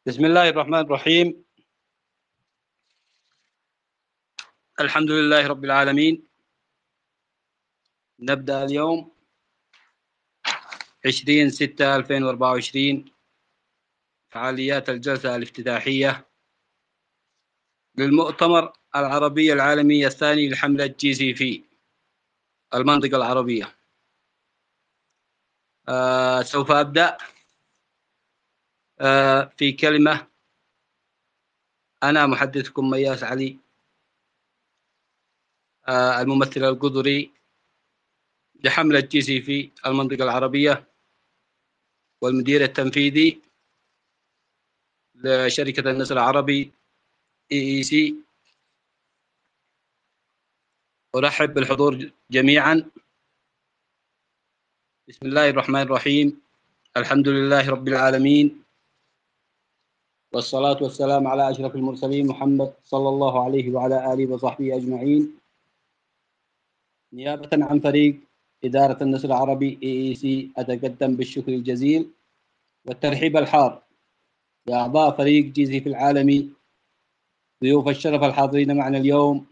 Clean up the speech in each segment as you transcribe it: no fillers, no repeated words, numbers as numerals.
بسم الله الرحمن الرحيم. الحمد لله رب العالمين. نبدأ اليوم 20/6/2024 فعاليات الجلسة الافتتاحية للمؤتمر العربي العالمي الثاني لحملة GCP المنطقة العربية. سوف أبدأ في كلمة. أنا محدثكم مياس علي، الممثل القدري لحملة GCP المنطقة العربية والمدير التنفيذي لشركة النسر العربي EEC. أرحب بالحضور جميعا. بسم الله الرحمن الرحيم. الحمد لله رب العالمين، والصلاة والسلام على أشرف المرسلين محمد صلى الله عليه وعلى آله وصحبه أجمعين. نيابة عن فريق إدارة النسر العربي EEC أتقدم بالشكر الجزيل والترحيب الحار لأعضاء فريق GCP العالمي، ضيوف الشرف الحاضرين معنا اليوم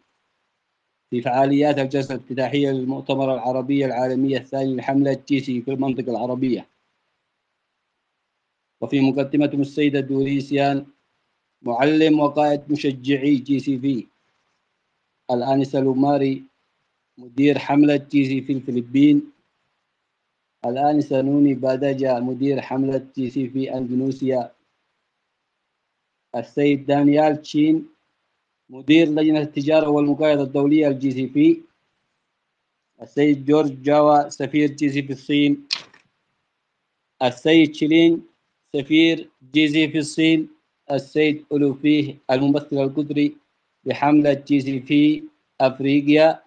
في فعاليات الجلسة الافتتاحية للمؤتمر العربي العالمي الثاني لحملة GCP في المنطقة العربية. وفي مقدمتهم السيدة دوريسيان، معلم وقائد مشجعي GCP، الآنسة لوماري، مدير حملة GCP في الفلبين، الآنسة نوني بادجا، مدير حملة GCP أندونيسيا، السيد دانيال تشين، مدير لجنة التجارة والمقايضة الدولية GCP، السيد جورج جاوا، سفير GCP في الصين، السيد شيلين، سفير GCP في الصين، السيد ألوفيه، الممثل القدري لحملة GCP أفريقيا،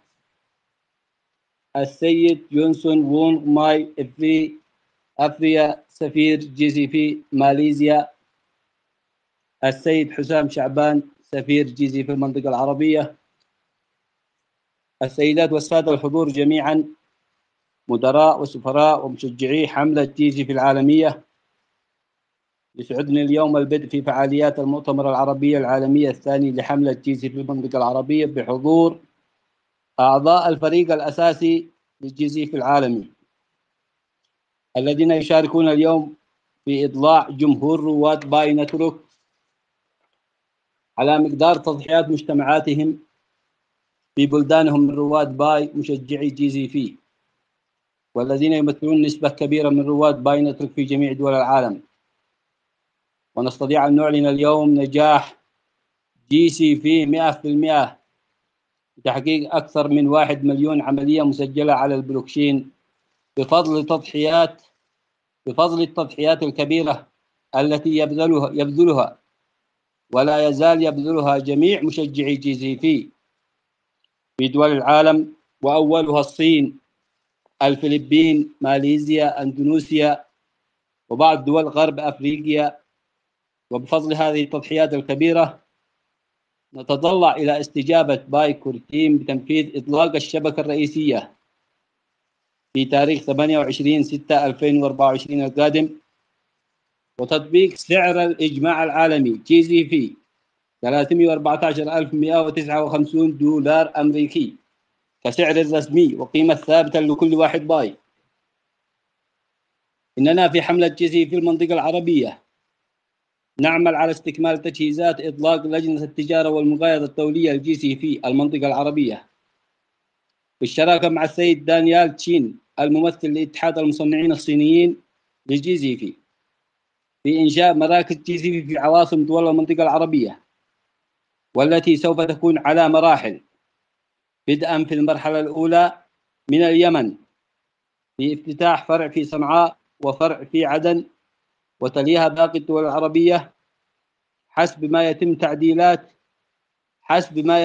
السيد جونسون وونغ ماي أفريا، سفير GCP ماليزيا، السيد حسام شعبان، سفير GCP في المنطقة العربية. السيدات والسادة الحضور جميعا، مدراء وسفراء ومشجعي حملة GCP العالمية، يسعدني اليوم البدء في فعاليات المؤتمر العربي العالمي الثاني لحملة GCP في المنطقة العربية بحضور أعضاء الفريق الأساسي للGCP العالمي الذين يشاركون اليوم في إضلاع جمهور رواد باي نتورك على مقدار تضحيات مجتمعاتهم في بلدانهم من رواد باي مشجعي GCP، والذين يمثلون نسبة كبيرة من رواد باي نتورك في جميع دول العالم. ونستطيع أن نعلن اليوم نجاح GCP 100% بتحقيق أكثر من 1 مليون عملية مسجلة على البلوكشين بفضل التضحيات الكبيرة التي يبذلها ولا يزال يبذلها جميع مشجعي GCP في دول العالم، وأولها الصين، الفلبين، ماليزيا، أندونيسيا، وبعض دول غرب أفريقيا. وبفضل هذه التضحيات الكبيرة نتطلع إلى استجابة بايكور تيم بتنفيذ إطلاق الشبكة الرئيسية في تاريخ 28/6/2024 القادم، وتطبيق سعر الإجماع العالمي GCP $314,159 أمريكي كسعر الرسمي وقيمة ثابتة لكل واحد باي. إننا في حملة GCP في المنطقة العربية نعمل على استكمال تجهيزات إطلاق لجنة التجارة والمقايضة الدولية GCP المنطقة العربية بالشراكة مع السيد دانيال تشين، الممثل لاتحاد المصنعين الصينيين للGCP، في إنشاء مراكز GCP في عواصم دول المنطقة العربية، والتي سوف تكون على مراحل، بدءا في المرحلة الأولى من اليمن في افتتاح فرع في صنعاء وفرع في عدن، وتليها باقي الدول العربية حسب ما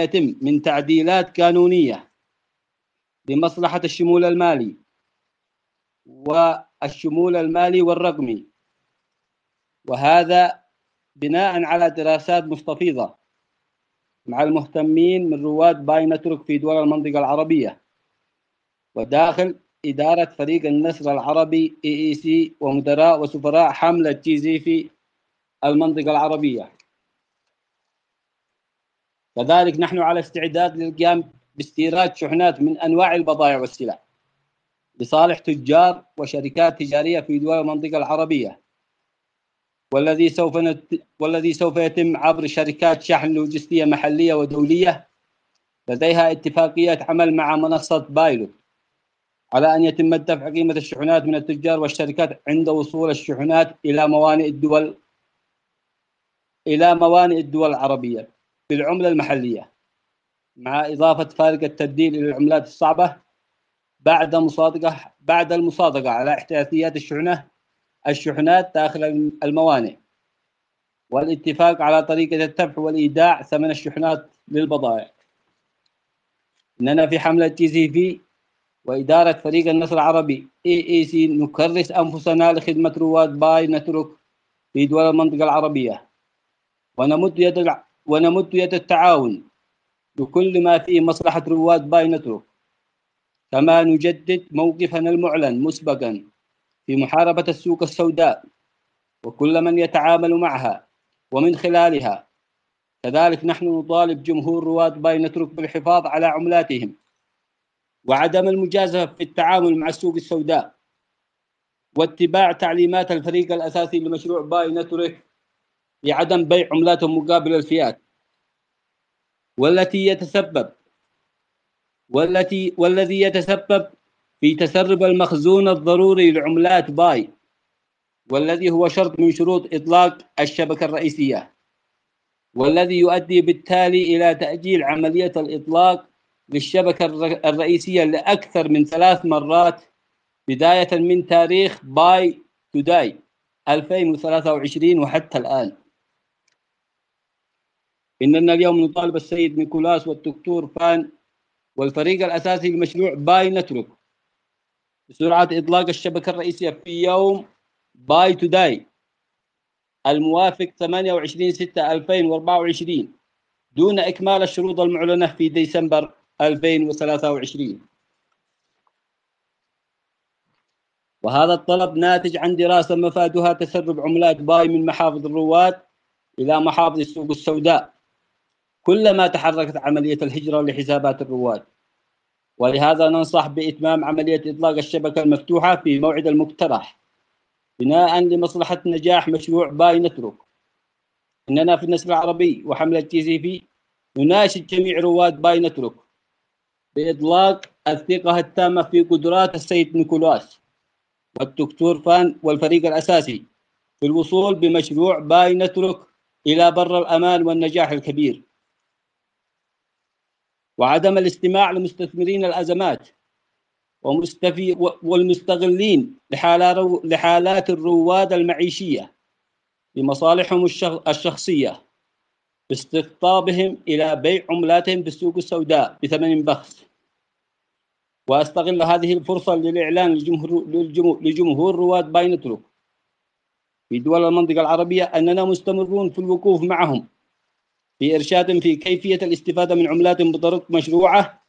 يتم من تعديلات قانونية لمصلحة الشمول المالي والرقمي، وهذا بناء على دراسات مستفيضة مع المهتمين من رواد باي نتورك في دول المنطقة العربية وداخل إدارة فريق النسر العربي EEC ومدراء وسفراء حملة GCP المنطقة العربية. كذلك نحن على استعداد للقيام باستيراد شحنات من أنواع البضائع والسلع لصالح تجار وشركات تجارية في دول المنطقة العربية، والذي سوف يتم عبر شركات شحن لوجستية محلية ودولية لديها اتفاقية عمل مع منصة بايلوت، على أن يتم دفع قيمة الشحنات من التجار والشركات عند وصول الشحنات إلى موانئ الدول العربية بالعملة المحلية، مع إضافة فارق التبديل إلى العملات الصعبة بعد المصادقة على احتياطيات الشحنات داخل الموانئ، والاتفاق على طريقة الدفع والإيداع ثمن الشحنات للبضائع. إننا في حملة GCV وإدارة فريق النصر العربي AAC نكرس أنفسنا لخدمة رواد باي نتورك في دول المنطقة العربية، ونمد يد التعاون بكل ما فيه مصلحة رواد باي نتورك، كما نجدد موقفنا المعلن مسبقا في محاربة السوق السوداء وكل من يتعامل معها ومن خلالها. كذلك نحن نطالب جمهور رواد باي نتورك بالحفاظ على عملاتهم وعدم المجازفة في التعامل مع السوق السوداء، واتباع تعليمات الفريق الأساسي لمشروع باي نتورك بعدم بيع عملاتهم مقابل الفئات والذي يتسبب في تسرب المخزون الضروري لعملات باي، والذي هو شرط من شروط إطلاق الشبكة الرئيسية، والذي يؤدي بالتالي إلى تأجيل عملية الإطلاق للشبكة الرئيسية لأكثر من 3 مرات، بداية من تاريخ باي توداي 2023 وحتى الآن. إننا اليوم نطالب السيد نيكولاس والدكتور فان والفريق الأساسي لمشروع باي نتورك بسرعة إطلاق الشبكة الرئيسية في يوم باي توداي الموافق 28/6/2024 دون إكمال الشروط المعلنة في ديسمبر 2023. وهذا الطلب ناتج عن دراسة مفادها تسرب عملات باي من محافظ الرواد إلى محافظ السوق السوداء كلما تحركت عملية الهجرة لحسابات الرواد، ولهذا ننصح بإتمام عملية إطلاق الشبكة المفتوحة في موعد المقترح بناء لمصلحة نجاح مشروع باي نتورك. إننا في النسر العربي وحملة GCV نناشد جميع رواد باي نتورك بإطلاق الثقة التامة في قدرات السيد نيكولاس والدكتور فان والفريق الأساسي في الوصول بمشروع باي نتورك إلى بر الأمان والنجاح الكبير، وعدم الاستماع لمستثمرين الأزمات والمستغلين لحالات الرواد المعيشية لمصالحهم الشخصية باستقطابهم إلى بيع عملاتهم بالسوق السوداء بثمن بخس. وأستغل هذه الفرصة للإعلان لجمهور رواد باي نتورك في دول المنطقة العربية أننا مستمرون في الوقوف معهم في إرشاد في كيفية الاستفادة من عملاتهم بطرق مشروعة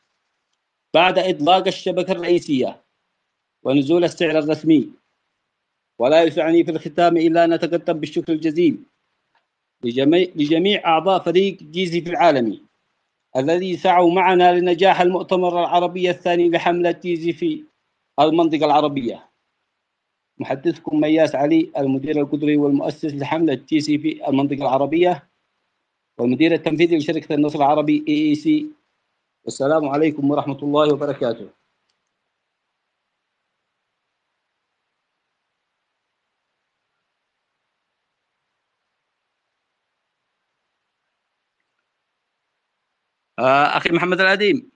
بعد إطلاق الشبكة الرئيسية ونزول السعر الرسمي. ولا يسعني في الختام إلا أن أتقدم بالشكر الجزيل لجميع أعضاء فريق GCV العالمي الذي سعوا معنا لنجاح المؤتمر العربي الثاني لحملة GCV المنطقة العربية. محدثكم مياس علي، المدير القدري والمؤسس لحملة GCV المنطقة العربية والمدير التنفيذي لشركة النصر العربي AAC. والسلام عليكم ورحمة الله وبركاته. أخي محمد العديم.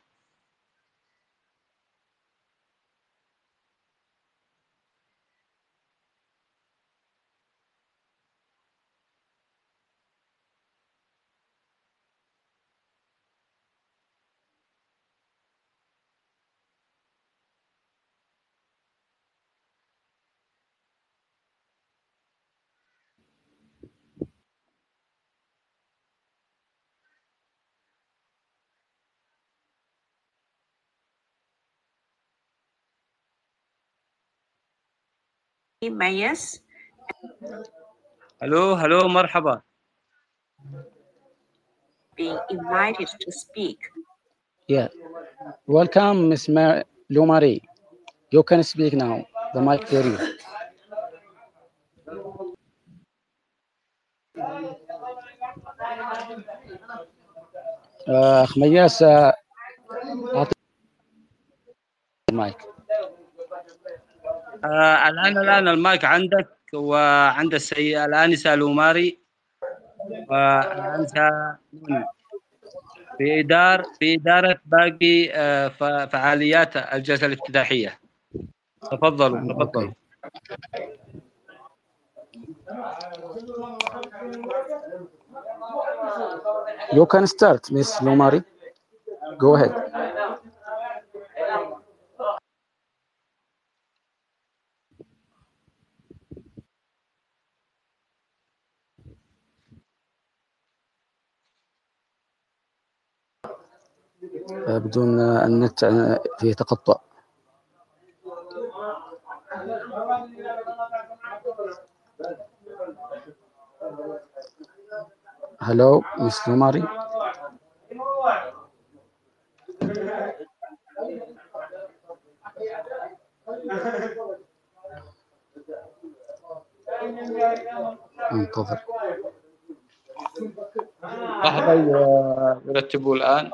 Mayas. هلو مرحبا. Being invited to speak. Yeah. Welcome, Miss Lumari. You can speak now. The mic for you. أخ مياس أعطي المايك. الآن المايك عندك وعند الآنسة لوماري والآنسة نوني في إدارة باقي فعاليات الجلسة الافتتاحية. تفضلوا. You can start, Miss Lumari. Go ahead. بدون النت فيه تقطع. Hello, Miss Lumari. انتظر. لحظة يرتبوا الآن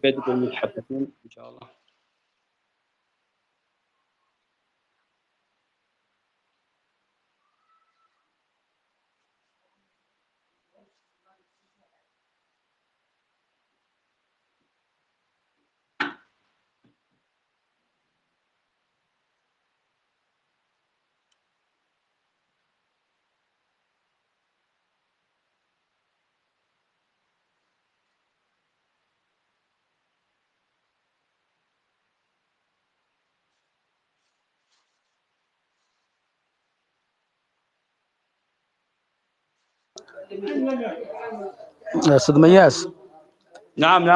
بدء المتحدثين إن شاء الله. أستاذ مياس. نعم.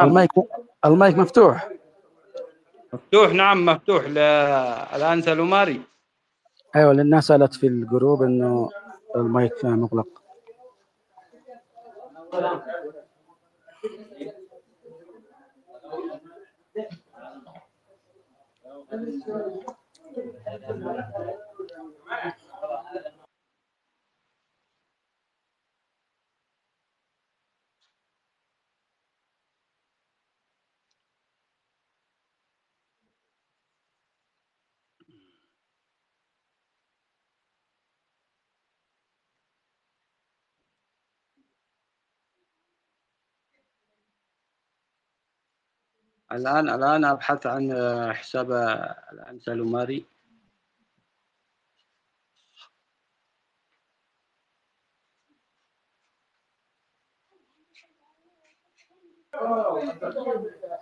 المايك مفتوح. نعم مفتوح للآنسة لوماري. أيوة، للناس سألت في الجروب إنه المايك مغلق. الآن أبحث عن حساب الآنسة لوماري.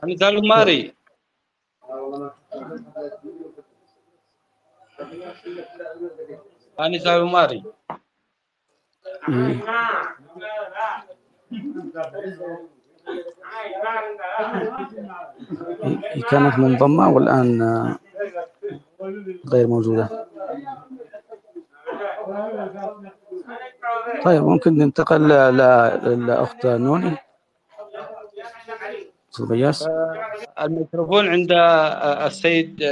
آنسة لوماري. كانت منضمة والآن غير موجودة. طيب ممكن ننتقل للأخت نوني. بياس. الميكروفون عند السيد.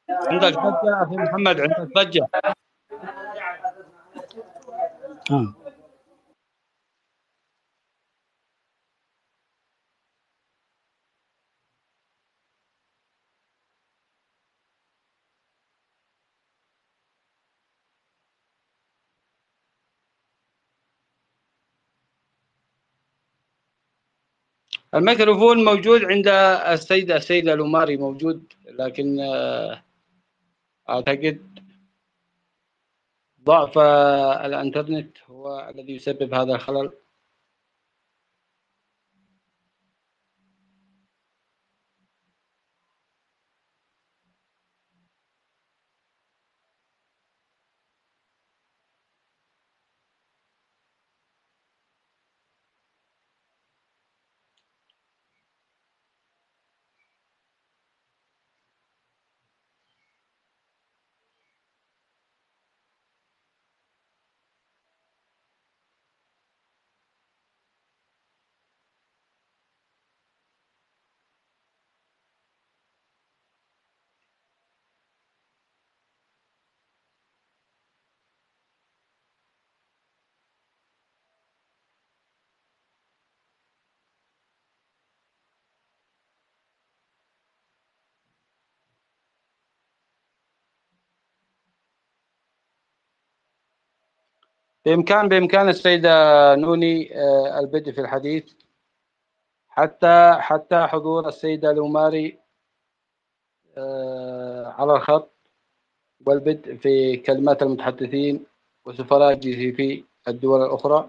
عندك ضجة أخي محمد، عندك ضجة. الميكروفون موجود عند السيدة لوماري موجود، لكن أعتقد ضعف الإنترنت هو الذي يسبب هذا الخلل. بإمكان السيدة نوني البدء في الحديث حتى حضور السيدة لوماري على الخط، والبدء في كلمات المتحدثين وسفراء GCC في الدول الأخرى.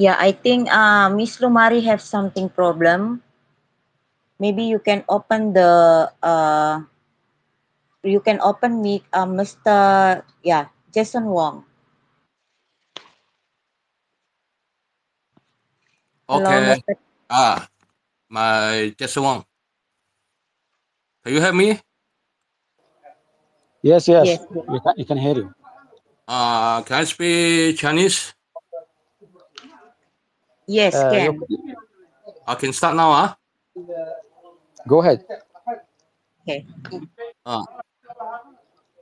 Yeah, I think Miss Lumari have something problem. Maybe you can open the meet Mr. Jason Wong. Okay. Hello, Mr. My Jason Wong. Can you hear me? Yes. Yes. You can hear you. Can I speak Chinese? Yes, can. I can start now. Go ahead. Okay.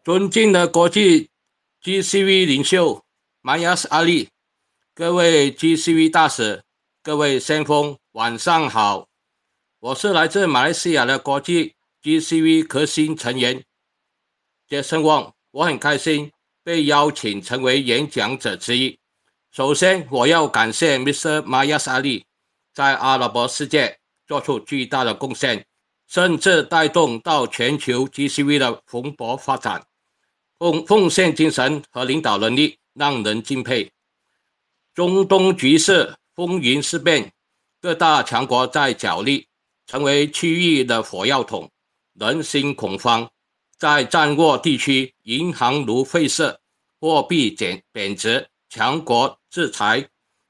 尊敬的国际 GCV 领袖马亚斯阿力，各位 GCV 大使，各位先锋，晚上好。我是来自马来西亚的国际 GCV 核心成员杰森旺，我很开心被邀请成为演讲者之一。首先，我要感谢 Mr. 马亚斯阿力在阿拉伯世界做出巨大的贡献，甚至带动到全球 GCV 的蓬勃发展。奉献精神和领导能力让人敬佩。中东局势风云事变，各大强国在角力，成为区域的火药桶，人心恐慌。在战祸地区，银行如废社，货币贬值，强国制裁，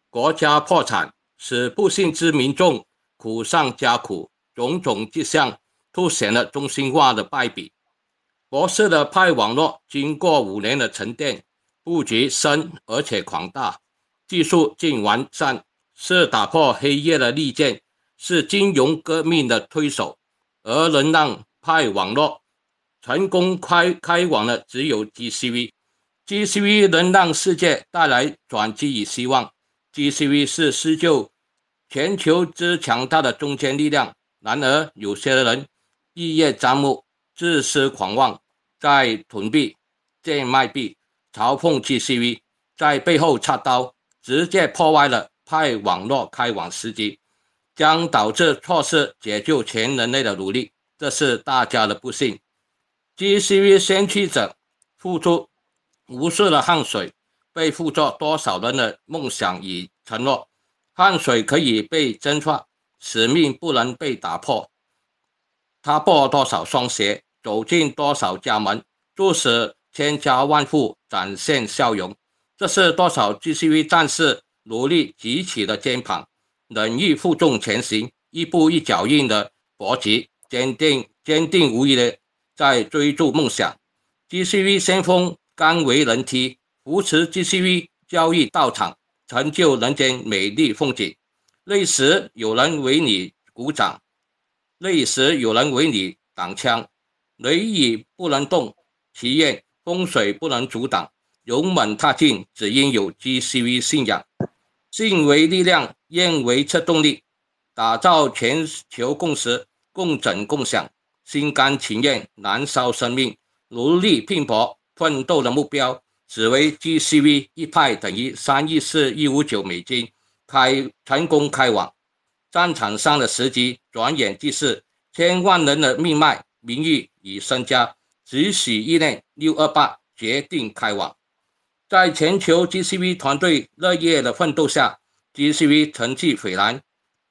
国家破产，使不幸之民众苦上加苦，种种迹象凸显了中心化的败笔。博士的派网络经过5年的沉淀，布局深而且广大，技术尽完善，是打破黑夜的利剑，是金融革命的推手。而能让派网络成功开网的只有 GCV。GCV 能让世界带来转机与希望。GCV 是施救全球之强大的中坚力量。然而，有些人一叶障目，自私狂妄，在囤币、贱卖币，嘲讽 GCV， 在背后插刀，直接破坏了派网络开网时机，将导致错失解救全人类的努力，这是大家的不幸。GCV 先驱者付出无数的汗水，背负着多少人的梦想与承诺。汗水可以被蒸发，使命不能被打破。踏破多少双鞋，走进多少家门，促使千家万户展现笑容。这是多少 GCV 战士努力举起的肩膀，忍辱负重前行，一步一脚印的搏击，坚定无疑的在追逐梦想。GCV 先锋甘为人梯，扶持 GCV 交易道场，成就人间美丽风景。累时有人为你鼓掌，累时有人为你挡枪。雷雨不能动，祈愿风水不能阻挡。勇猛踏进，只因有 GCV 信仰。信为力量，愿为策动力，打造全球共识，共振共享。心甘情愿，燃烧生命，努力拼搏奋斗的目标，只为 GCV 一派等于3.4159亿成功开网。战场上的时机转眼即逝，千万人的命脉、名誉与身家，只许一念628决定开网。在全球 GCV 团队热烈的奋斗下， GCV 成绩斐然，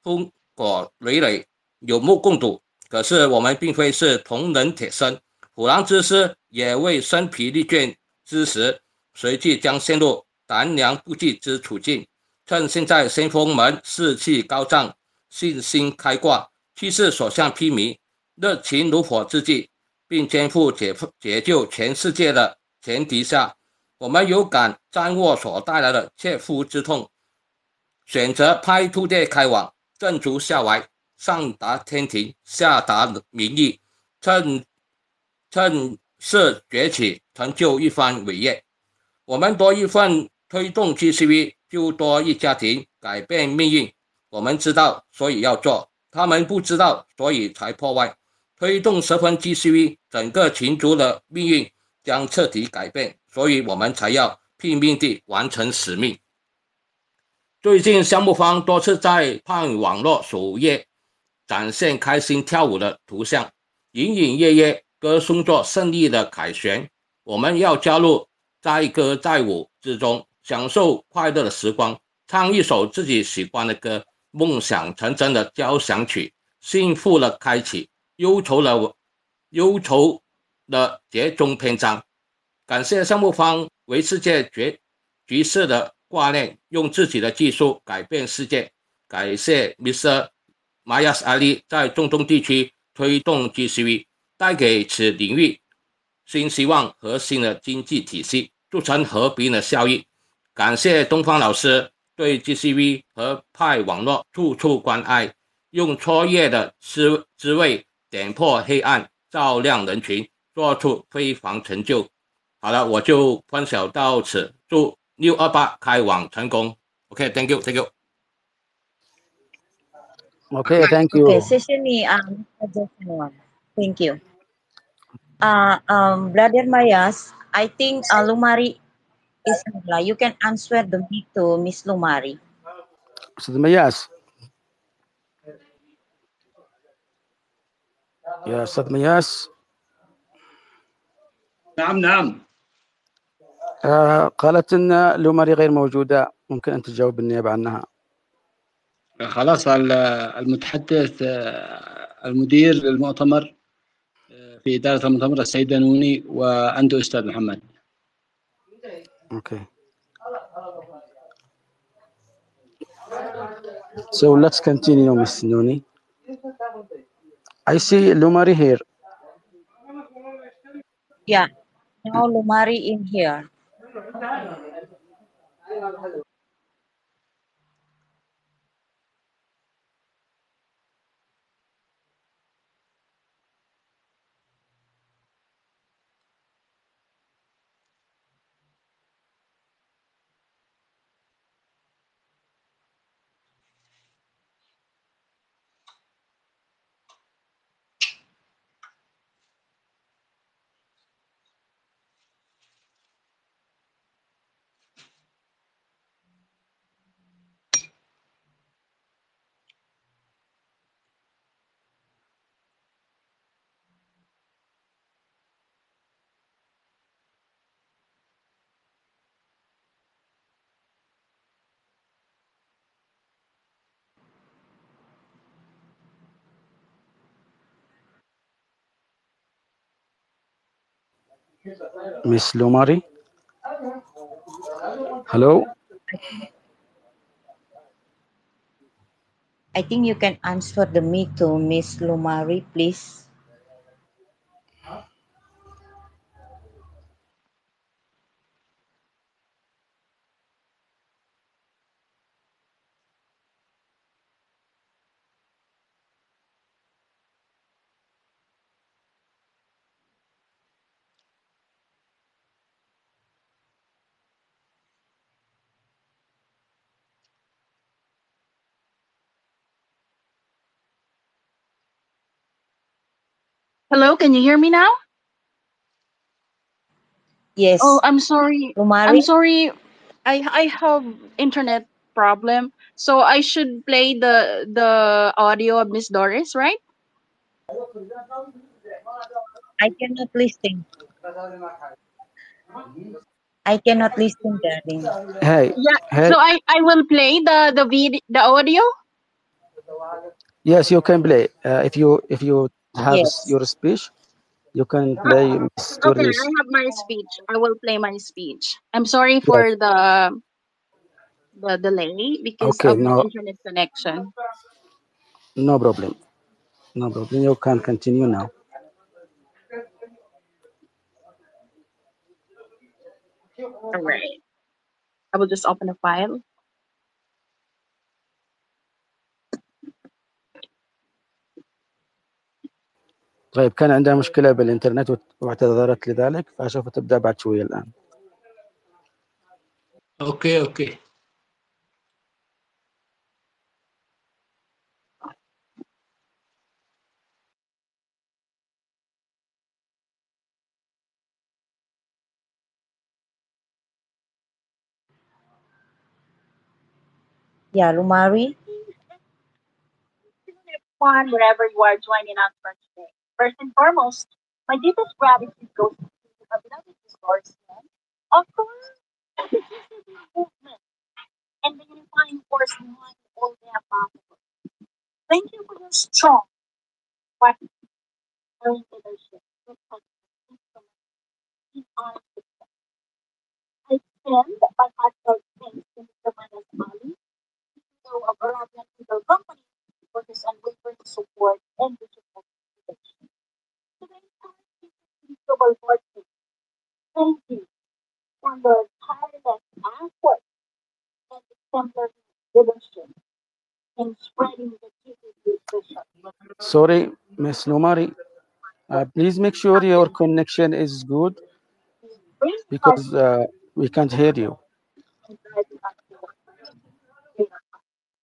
烽火累累，有目共睹。可是我们并非是铜人铁身，虎狼之师也未身疲力倦之时，随即将陷入胆量不济之处境。趁现在先锋们士气高涨，信心开挂，气势所向披靡，热情如火之际，并肩负解救全世界的前提下，我们有感战祸所带来的切肤之痛，选择派兔队开网，正逐下怀，上达天庭，下达民意，趁势崛起，成就一番伟业。我们多一份推动 GCV， 就多一家庭改变命运。我们知道，所以要做；他们不知道，所以才破坏。推动10分 GCV， 整个群族的命运将彻底改变，所以我们才要拼命地完成使命。最近项目方多次在派网络首页展现开心跳舞的图像，隐隐约约歌颂着胜利的凯旋。我们要加入载歌载舞之中，享受快乐的时光，唱一首自己喜欢的歌，梦想成真的交响曲，幸福的开启，忧愁的节中篇章。感谢项目方为世界局势的挂念，用自己的技术改变世界。感谢 Mr. Mayas Ali 在中东地区推动 GCV， 带给此领域新希望和新的经济体系，促成和平的效益。感谢东方老师对 GCV 和派网络处处关爱，用卓越的智慧点破黑暗，照亮人群，做出非凡成就。好了，我就分享到此，祝628开网成功。OK，thank you，thank you。Okay, thank you. Okay,谢谢你Mr. Joshua. Thank you. Brother Mayas, I think Lumari is you can answer the mic to Miss Lumari. أستاذ مياس. يا أستاذ مياس. نعم. قالت إن لوماري غير موجودة، ممكن أن تجاوب بالنيابة عنها. خلاص المتحدث المدير للمؤتمر في إدارة المؤتمر السيدة نوني، وأنت أستاذ محمد. Okay. So let's continue, Miss Nuni. I see Lumari here. Yeah, now Lumari in here. Miss Lumari. Hello. I think you can answer the mic to Miss Lumari, please. Hello, can you hear me now? Yes. Oh, I'm sorry. Lumari? I'm sorry. I have internet problem. So I should play the audio of Miss Doris, right? I cannot listen. I cannot listen, darling. Hey. Yeah. Hey. So I will play the audio. Yes, you can play. If you have Yes. your speech, you can play Miss Okay, Doris. I have my speech. I will play my speech. I'm sorry Yes. for the delay because Okay, of the no internet connection. problem. No problem. You can continue now. All right. I will just open a file. طيب كان عندها مشكلة بالإنترنت واعتذرت لذلك، فسوف تبدأ بعد شوية الآن. Okay, okay. Yeah, Lumari. Everyone, wherever you are joining us for today. First and foremost, my deepest gratitude goes to our beloved resourcemen, of course, the GCB movement and the unifying force behind all the above. Thank you for your strong, practical leadership that has instrumental in our success. I extend my heartfelt thanks to Mr. Manas Ali, CEO of Arabian Eagle Company, for his unwavering support and vision of leadership. To the entire GCB Global Board team, thank you for your tireless effort and exemplary leadership in spreading the GCB vision. Sorry, Miss Lumari. Please make sure your connection is good Bring us because we can't hear you. and driving us towards greater heights.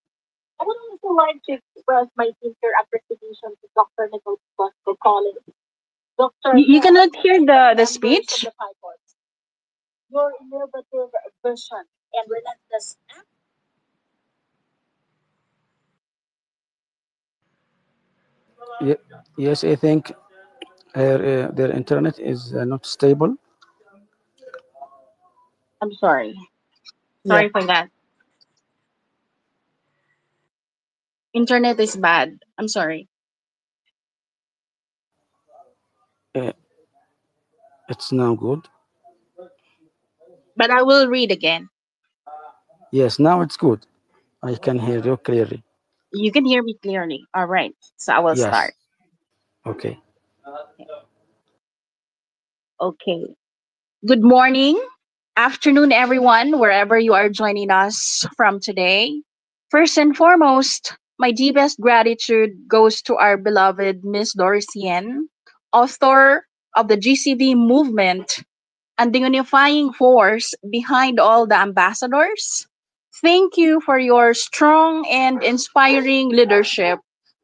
I would also like to express my sincere appreciation to Dr. Nicholas Bosco Collins. Dr. You cannot hear the members of speech. the Pi Boards. Your innovative vision and relentless effort Yes, I think their internet is not stable. I'm sorry. Yeah. Sorry for that. Internet is bad. I'm sorry. Uh, it's now good. But I will read again. Yes, now it's good. I can hear you clearly. You can hear me clearly. All right. So I will Yes. start. Okay. Okay. Good morning, afternoon, everyone, wherever you are joining us from today. First and foremost, my deepest gratitude goes to our beloved Miss Doris Yen, author of the GCV movement and the unifying force behind all the ambassadors. Thank you for your strong and inspiring leadership,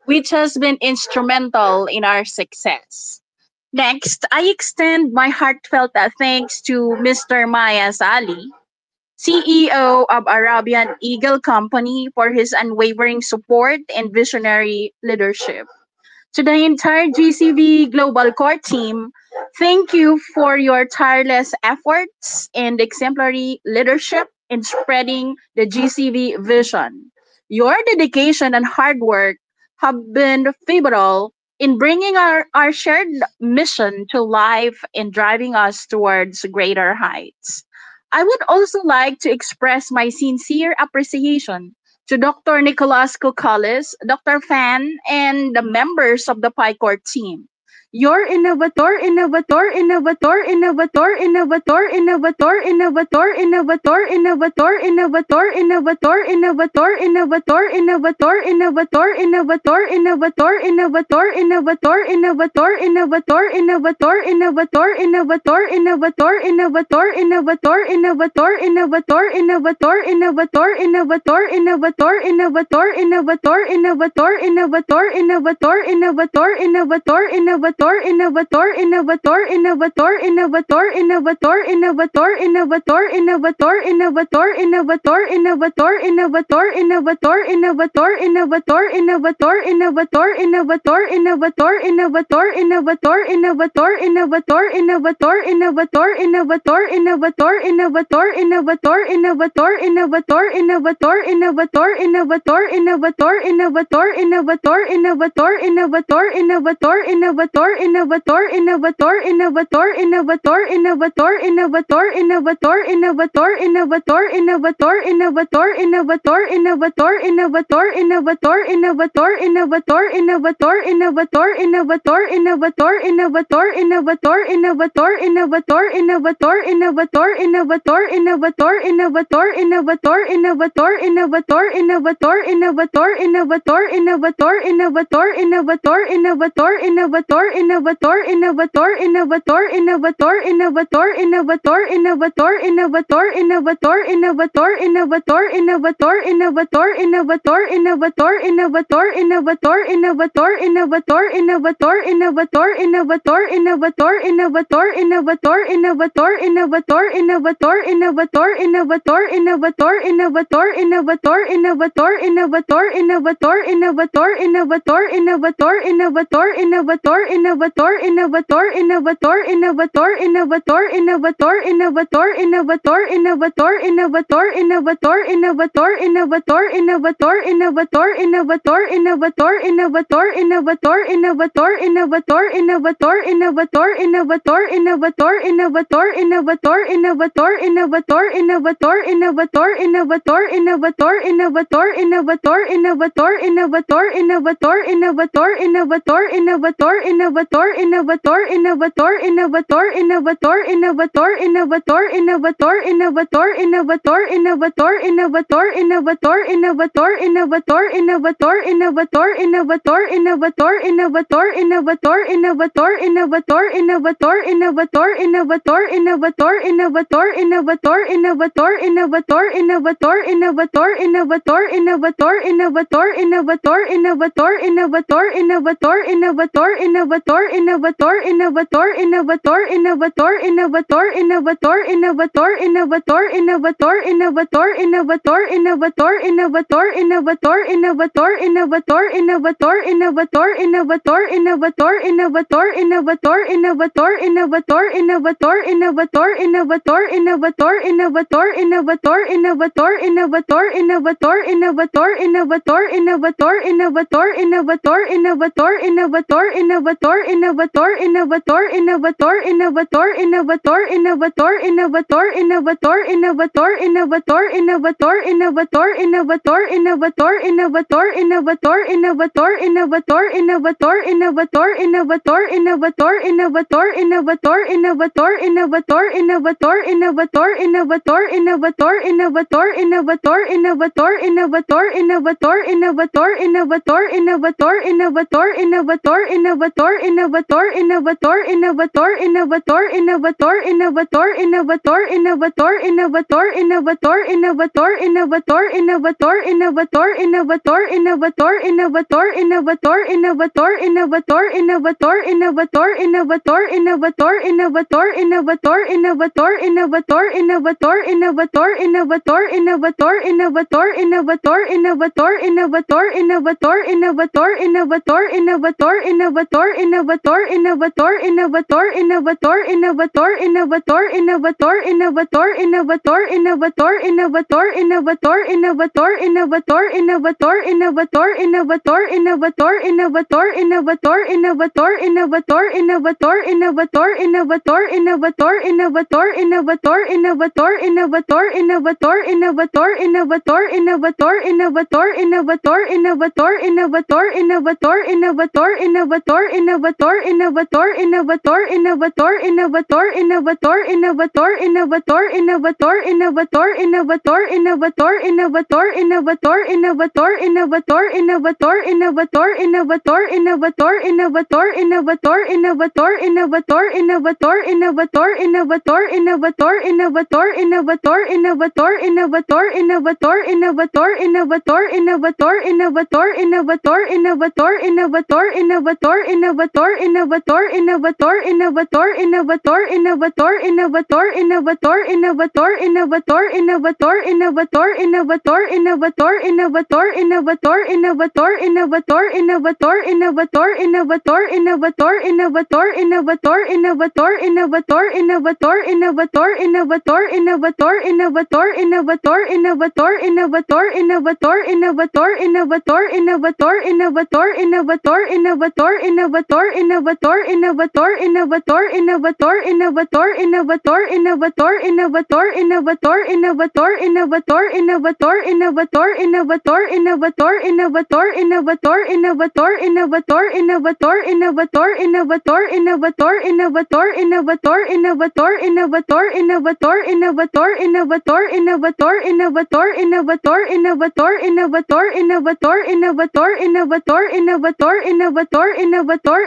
which has been instrumental in our success. Next, I extend my heartfelt thanks to Mr. Mayas Ali, CEO of Arabian Eagle Company, for his unwavering support and visionary leadership. To the entire GCV Global Core team, thank you for your tireless efforts and exemplary leadership in spreading the GCV vision. Your dedication and hard work have been pivotal in bringing our shared mission to life and driving us towards greater heights. I would also like to express my sincere appreciation to Dr. Nicolas Cucalis, Dr. Fan, and the members of the PICOR team. Your innovator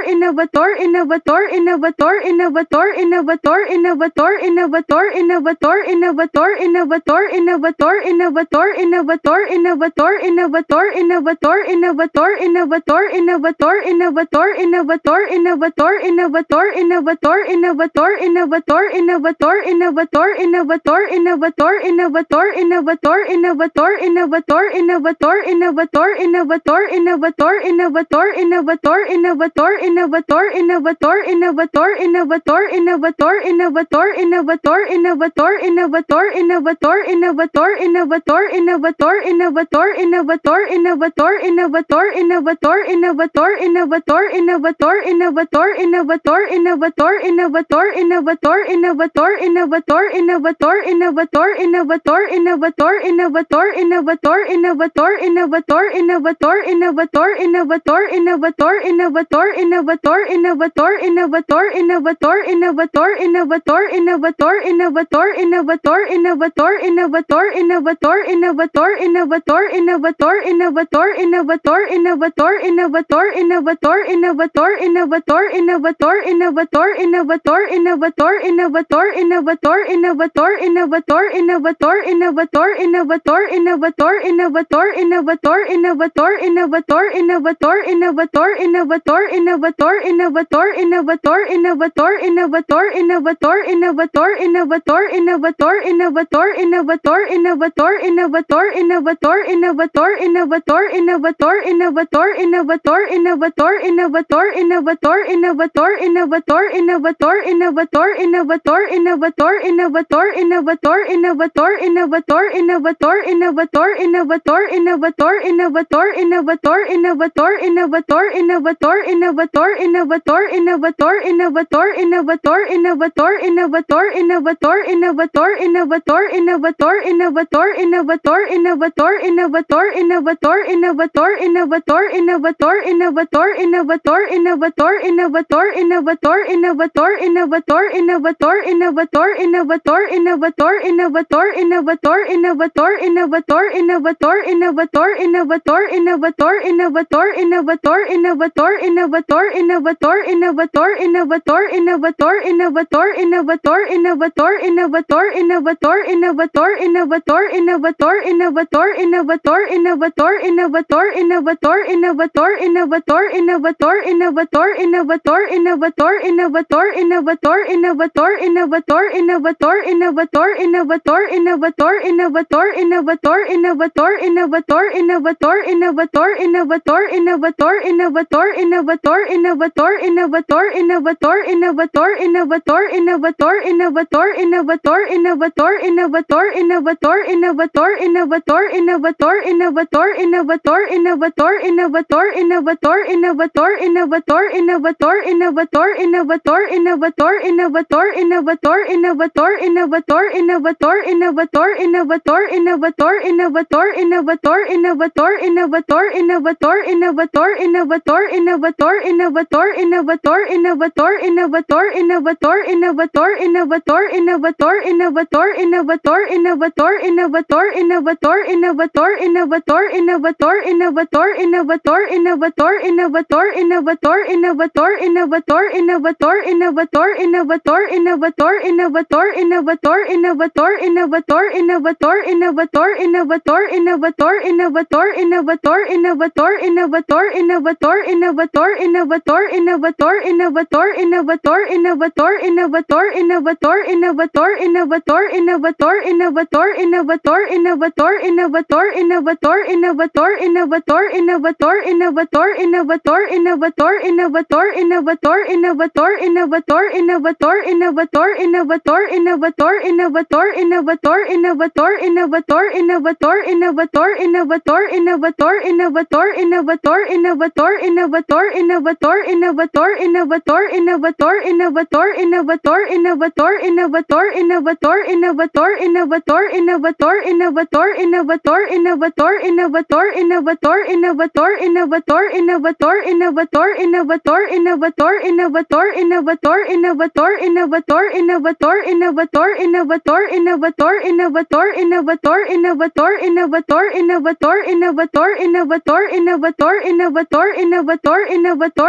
innovator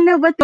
innovator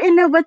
innovator